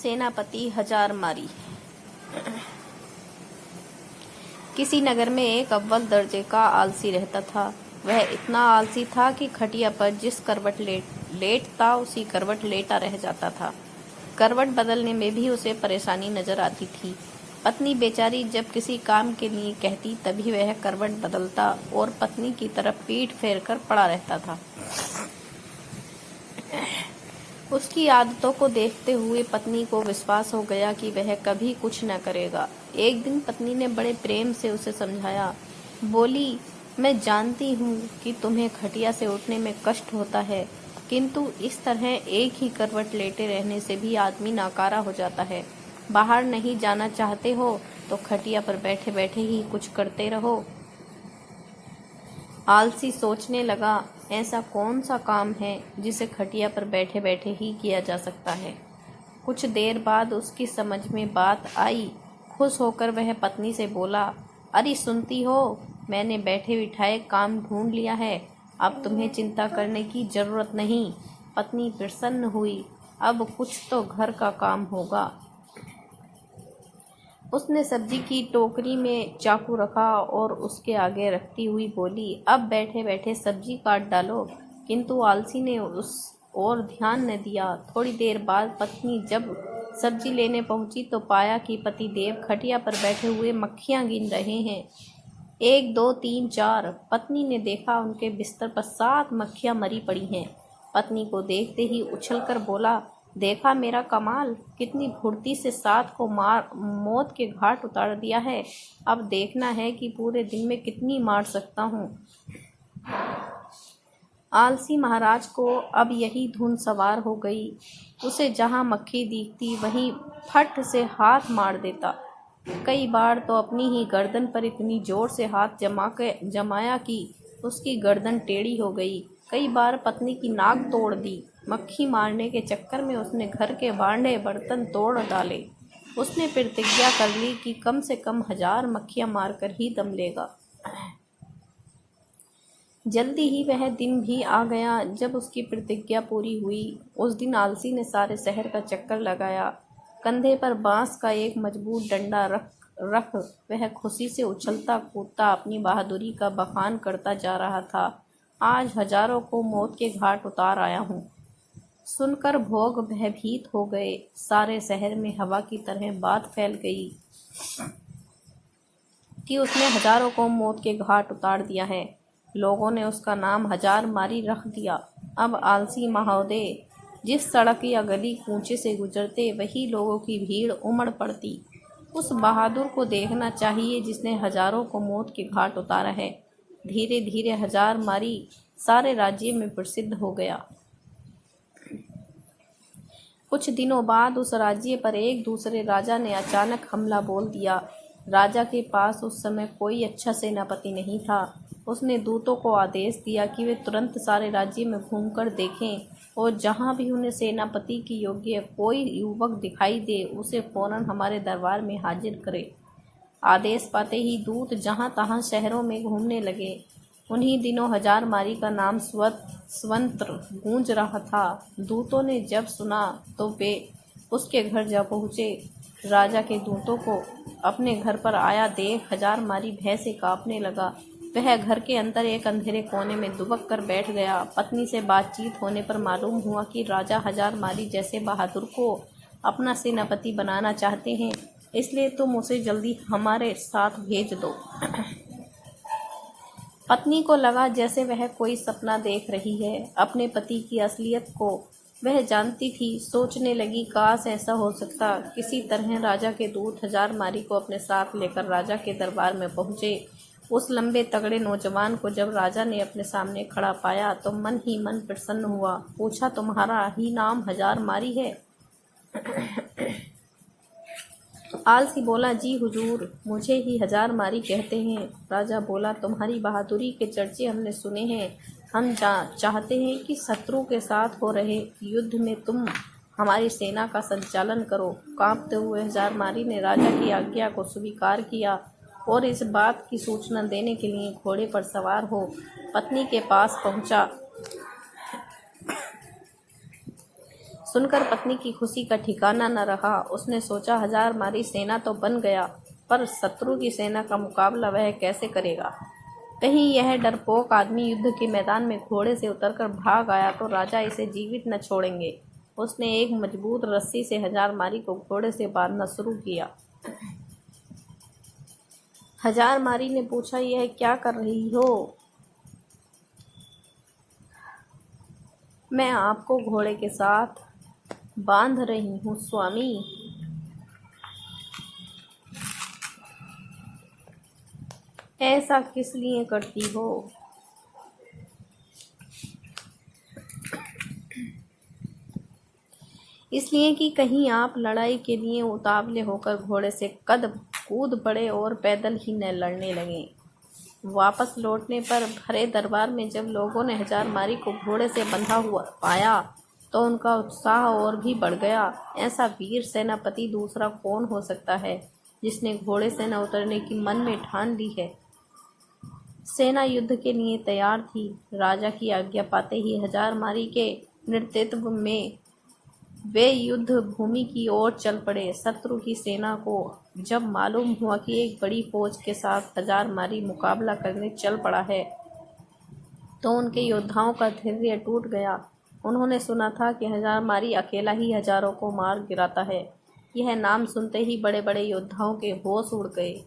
सेनापति हजार मारी। किसी नगर में एक अव्वल दर्जे का आलसी रहता था। वह इतना आलसी था कि खटिया पर जिस करवट लेटता उसी करवट लेटा रह जाता था। करवट बदलने में भी उसे परेशानी नजर आती थी। पत्नी बेचारी जब किसी काम के लिए कहती तभी वह करवट बदलता और पत्नी की तरफ पीठ फेर कर पड़ा रहता था। उसकी आदतों को देखते हुए पत्नी को विश्वास हो गया कि वह कभी कुछ न करेगा। एक दिन पत्नी ने बड़े प्रेम से उसे समझाया। बोली, मैं जानती हूँ कि तुम्हें खटिया से उठने में कष्ट होता है, किंतु इस तरह एक ही करवट लेटे रहने से भी आदमी नाकारा हो जाता है। बाहर नहीं जाना चाहते हो तो खटिया पर बैठे बैठे ही कुछ करते रहो। आलसी सोचने लगा, ऐसा कौन सा काम है जिसे खटिया पर बैठे बैठे ही किया जा सकता है। कुछ देर बाद उसकी समझ में बात आई। खुश होकर वह पत्नी से बोला, अरे सुनती हो, मैंने बैठे बिठाए काम ढूंढ लिया है, अब तुम्हें चिंता करने की जरूरत नहीं। पत्नी प्रसन्न हुई, अब कुछ तो घर का काम होगा। उसने सब्जी की टोकरी में चाकू रखा और उसके आगे रखती हुई बोली, अब बैठे बैठे सब्जी काट डालो। किंतु आलसी ने उस और ध्यान न दिया। थोड़ी देर बाद पत्नी जब सब्जी लेने पहुंची तो पाया कि पति देव खटिया पर बैठे हुए मक्खियां गिन रहे हैं। 1 2 3 4। पत्नी ने देखा उनके बिस्तर पर 7 मक्खियां मरी पड़ी हैं। पत्नी को देखते ही उछलकर बोला, देखा मेरा कमाल, कितनी फुर्ती से 7 को मौत के घाट उतार दिया है। अब देखना है कि पूरे दिन में कितनी मार सकता हूँ। आलसी महाराज को अब यही धुन सवार हो गई। उसे जहाँ मक्खी दिखती वहीं फट से हाथ मार देता। कई बार तो अपनी ही गर्दन पर इतनी जोर से हाथ जमाया कि उसकी गर्दन टेढ़ी हो गई। कई बार पत्नी की नाक तोड़ दी। मक्खी मारने के चक्कर में उसने घर के भांडे बर्तन तोड़ डाले। उसने प्रतिज्ञा कर ली कि कम से कम 1000 मक्खियां मारकर ही दम लेगा। जल्दी ही वह दिन भी आ गया जब उसकी प्रतिज्ञा पूरी हुई। उस दिन आलसी ने सारे शहर का चक्कर लगाया। कंधे पर बांस का एक मजबूत डंडा रख वह खुशी से उछलता कूदता अपनी बहादुरी का बखान करता जा रहा था। आज हजारों को मौत के घाट उतार आया हूँ। सुनकर भोग भयभीत हो गए। सारे शहर में हवा की तरह बात फैल गई कि उसने हजारों को मौत के घाट उतार दिया है। लोगों ने उसका नाम हजार मारी रख दिया। अब आलसी महोदय जिस सड़क या गली कूचे से गुजरते वही लोगों की भीड़ उमड़ पड़ती। उस बहादुर को देखना चाहिए जिसने हजारों को मौत के घाट उतारा है। धीरे धीरे हजार मारी सारे राज्य में प्रसिद्ध हो गया। कुछ दिनों बाद उस राज्य पर एक दूसरे राजा ने अचानक हमला बोल दिया। राजा के पास उस समय कोई अच्छा सेनापति नहीं था। उसने दूतों को आदेश दिया कि वे तुरंत सारे राज्य में घूमकर देखें और जहां भी उन्हें सेनापति की योग्य कोई युवक दिखाई दे उसे फौरन हमारे दरबार में हाजिर करे। आदेश पाते ही दूत जहां तहां शहरों में घूमने लगे। उन्हीं दिनों हजार मारी का नाम स्वतंत्र गूंज रहा था। दूतों ने जब सुना तो वे उसके घर जा पहुँचे। राजा के दूतों को अपने घर पर आया देख हजार मारी भय से कांपने लगा। वह घर के अंदर एक अंधेरे कोने में दुबक कर बैठ गया। पत्नी से बातचीत होने पर मालूम हुआ कि राजा हजार मारी जैसे बहादुर को अपना सेनापति बनाना चाहते हैं, इसलिए तुम उसे जल्दी हमारे साथ भेज दो। पत्नी को लगा जैसे वह कोई सपना देख रही है। अपने पति की असलियत को वह जानती थी। सोचने लगी, काश ऐसा हो सकता। किसी तरह राजा के दूत हजार मारी को अपने साथ लेकर राजा के दरबार में पहुंचे। उस लंबे तगड़े नौजवान को जब राजा ने अपने सामने खड़ा पाया तो मन ही मन प्रसन्न हुआ। पूछा, तुम्हारा ही नाम हजार मारी है? आलसी बोला, जी हुजूर, मुझे ही हजार मारी कहते हैं। राजा बोला, तुम्हारी बहादुरी के चर्चे हमने सुने हैं। हम चाहते हैं कि शत्रु के साथ हो रहे युद्ध में तुम हमारी सेना का संचालन करो। कांपते हुए हजार मारी ने राजा की आज्ञा को स्वीकार किया और इस बात की सूचना देने के लिए घोड़े पर सवार हो पत्नी के पास पहुंचा। सुनकर पत्नी की खुशी का ठिकाना न रहा। उसने सोचा, 1000 मारी सेना तो बन गया, पर शत्रु की सेना का मुकाबला वह कैसे करेगा। कहीं यह डरपोक आदमी युद्ध के मैदान में घोड़े से उतरकर भाग आया तो राजा इसे जीवित न छोड़ेंगे। उसने एक मजबूत रस्सी से 1000 मारी को घोड़े से बांधना शुरू किया। 1000 मारी ने पूछा, यह क्या कर रही हो? मैं आपको घोड़े के साथ बांध रही हूँ स्वामी। ऐसा किस लिए करती हो? इसलिए कि कहीं आप लड़ाई के लिए उतावले होकर घोड़े से कूद पड़े और पैदल ही न लड़ने लगे। वापस लौटने पर भरे दरबार में जब लोगों ने 1000 मारी को घोड़े से बंधा हुआ पाया तो उनका उत्साह और भी बढ़ गया। ऐसा वीर सेनापति दूसरा कौन हो सकता है जिसने घोड़े से न उतरने की मन में ठान ली है। सेना युद्ध के लिए तैयार थी। राजा की आज्ञा पाते ही 1000 मारी के नेतृत्व में वे युद्ध भूमि की ओर चल पड़े। शत्रु की सेना को जब मालूम हुआ कि एक बड़ी फौज के साथ 1000 मारी मुकाबला करने चल पड़ा है तो उनके योद्धाओं का धैर्य टूट गया। उन्होंने सुना था कि 1000 मारी अकेला ही हजारों को मार गिराता है। यह नाम सुनते ही बड़े बड़े योद्धाओं के होश उड़ गए।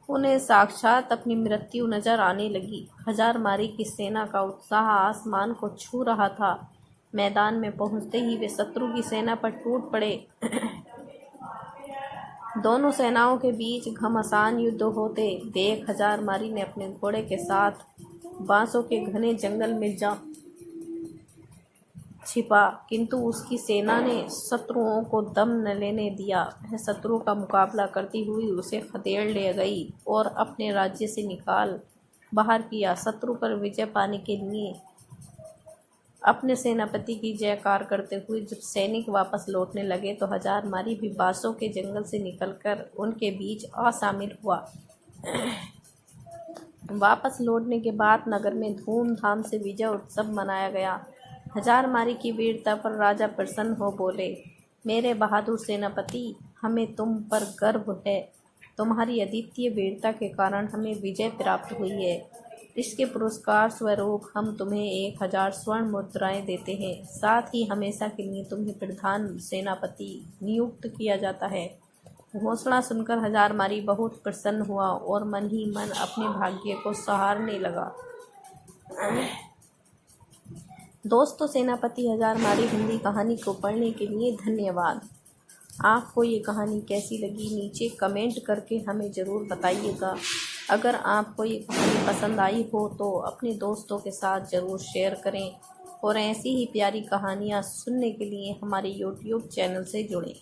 उन्हें साक्षात अपनी मृत्यु नजर आने लगी। 1000 मारी की सेना का उत्साह आसमान को छू रहा था। मैदान में पहुंचते ही वे शत्रु की सेना पर टूट पड़े। दोनों सेनाओं के बीच घमासान युद्ध होते देख 1000 मारी ने अपने घोड़े के साथ बांसों के घने जंगल में जा छिपा, किंतु उसकी सेना ने शत्रुओं को दम न लेने दिया। वह शत्रु का मुकाबला करती हुई उसे खदेड़ ले गई और अपने राज्य से निकाल बाहर किया। शत्रु पर विजय पाने के लिए अपने सेनापति की जयकार करते हुए जब सैनिक वापस लौटने लगे तो 1000 मारी भी बांसों के जंगल से निकलकर उनके बीच आ शामिल हुआ। वापस लौटने के बाद नगर में धूमधाम से विजय उत्सव मनाया गया। 1000 मारी की वीरता पर राजा प्रसन्न हो बोले, मेरे बहादुर सेनापति, हमें तुम पर गर्व है। तुम्हारी अद्वितीय वीरता के कारण हमें विजय प्राप्त हुई है। इसके पुरस्कार स्वरूप हम तुम्हें 1000 स्वर्ण मुद्राएं देते हैं। साथ ही हमेशा के लिए तुम्हें प्रधान सेनापति नियुक्त किया जाता है। घोषणा सुनकर 1000 मारी बहुत प्रसन्न हुआ और मन ही मन अपने भाग्य को सहारने लगा। दोस्तों, सेनापति 1000 मारी हिंदी कहानी को पढ़ने के लिए धन्यवाद। आपको ये कहानी कैसी लगी नीचे कमेंट करके हमें ज़रूर बताइएगा। अगर आपको ये कहानी पसंद आई हो तो अपने दोस्तों के साथ ज़रूर शेयर करें और ऐसी ही प्यारी कहानियाँ सुनने के लिए हमारे YouTube चैनल से जुड़ें।